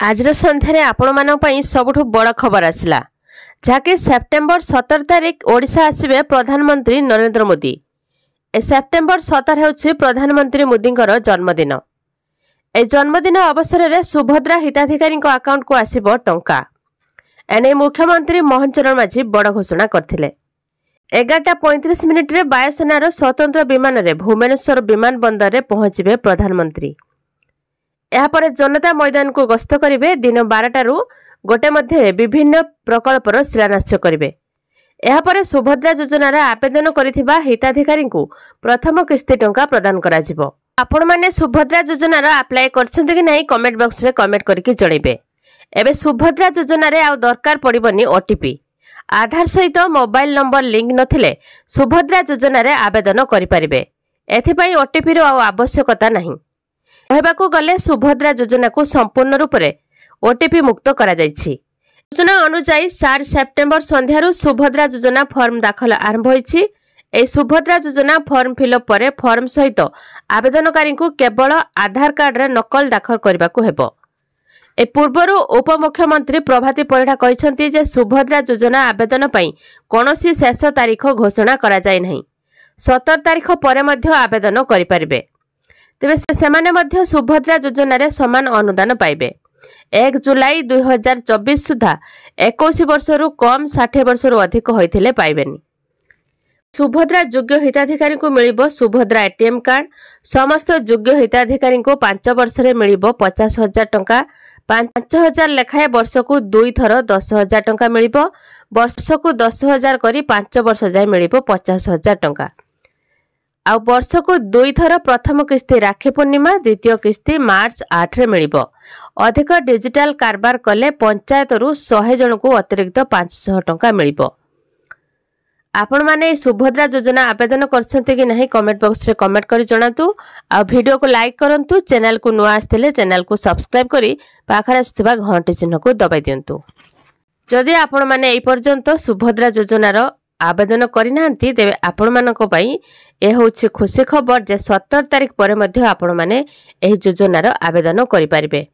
आज सन्धार आपण सबुठ बड़ खबर आसला जहाँकि सेप्टेम्बर 17 तारिख ओडिशा आसवे प्रधानमंत्री नरेंद्र मोदी। सेप्टेम्बर 17 होछि प्रधानमंत्री मोदी जन्मदिन। ए जन्मदिन अवसर में सुभद्रा हिताधिकारी अकाउंट को आसिबो टंका। एने मुख्यमंत्री मोहन चरण माझी बड़ घोषणा करथिले। 11:35 वायुसेनार स्वतंत्र विमान रे भुवनेश्वर विमान बंदर रे पहुंचबे प्रधानमंत्री। यापर जनता मैदान को गस्त करेंगे। दिन 12 गोटे मध्य विभिन्न प्रकल्पर शिलान्यास करेंगे। यापर सुभद्रा योजनार आवेदन करिथिबा हिताधिकारी को प्रथम किस्ती टंका प्रदान करा जिवो। आपण माने सुभद्रा योजनार अप्लाई करछन्ते कि नहीं कमेंट बॉक्स रे कमेंट करके जणैबे। एबे सुभद्रा योजनार आ दरकार पड़िबनी ओटीपी। आधार सहित मोबाइल नंबर लिंक नथिले सुभद्रा योजनार आवेदन करि परिबे। एथिपई ओटीपी रो आवश्यकता नहीं। कहबाकू गले सुभद्रा योजना को संपूर्ण रूप से ओटीपी मुक्त करा जायछि। योजना अनुसार 4 सेप्टेम्बर संध्यारू सुभद्रा योजना फॉर्म दाखल आरंभ होइछि। ए सुभद्रा योजना फॉर्म फिलअप पर फॉर्म सहित आवेदनकारी को केवल आधार कार्ड रे नकल दाखल करबाकू हेबो। ए पूर्वरु उपमुख्यमंत्री प्रभाती परिड़ा कहिसंती जे सुभद्रा योजना आवेदन पई कोनोसी शेष तारीख घोषणा करा जाय नहीं। 17 तारीख पर मध्य आवेदन करि परिबे। तेबे सेमाने मध्य सुभद्रा योजना रे समान अनुदान पाइबे। 1 जुलाई 2024 सुधा 21 वर्षरू कम 60 वर्षरू अधिक होइथिले पाइबेनी। सुभद्रा योग्य हिताधिकारी को मिलिबो सुभद्रा एटीएम कार्ड। समस्त योग्य हिताधिकारी को 5 वर्ष रे मिलिबो 50,000 टंका। 5,000 लेखाए वर्ष को 2 थर 10,000 टंका मिलिबो। वर्ष को 10,000 करी 5 वर्ष जाय मिलिबो 50,000 टंका। आउ वर्ष को 2 थर प्रथम किस्ती राखी पूर्णिमा, द्वितीय किस्ती मार्च 8 रे मिलिबो। अधिक डिजिटल कारबार कले पंचायत रु 100 जन को अतिरिक्त 500 टंका मिलिबो। आपण माने सुभद्रा योजना आवेदन करछन्ते कि नहीं कमेंट बॉक्स रे कमेंट करी जणातु। आ वीडियो को लाइक करंतु। चैनल को नुआ आस्थिले चैनल को सब्सक्राइब करी पाखरे आसुवा घंटी चिन्ह को दबाई दियंतु। जदि आपण माने एई पर्यंत सुभद्रा योजनार आवेदन करिनांती तेबे आपण मानक पई ए होछि खुशी खबर जे 17 तारिख पर मध्य आपण माने एही योजनार आवेदन करि परिबे।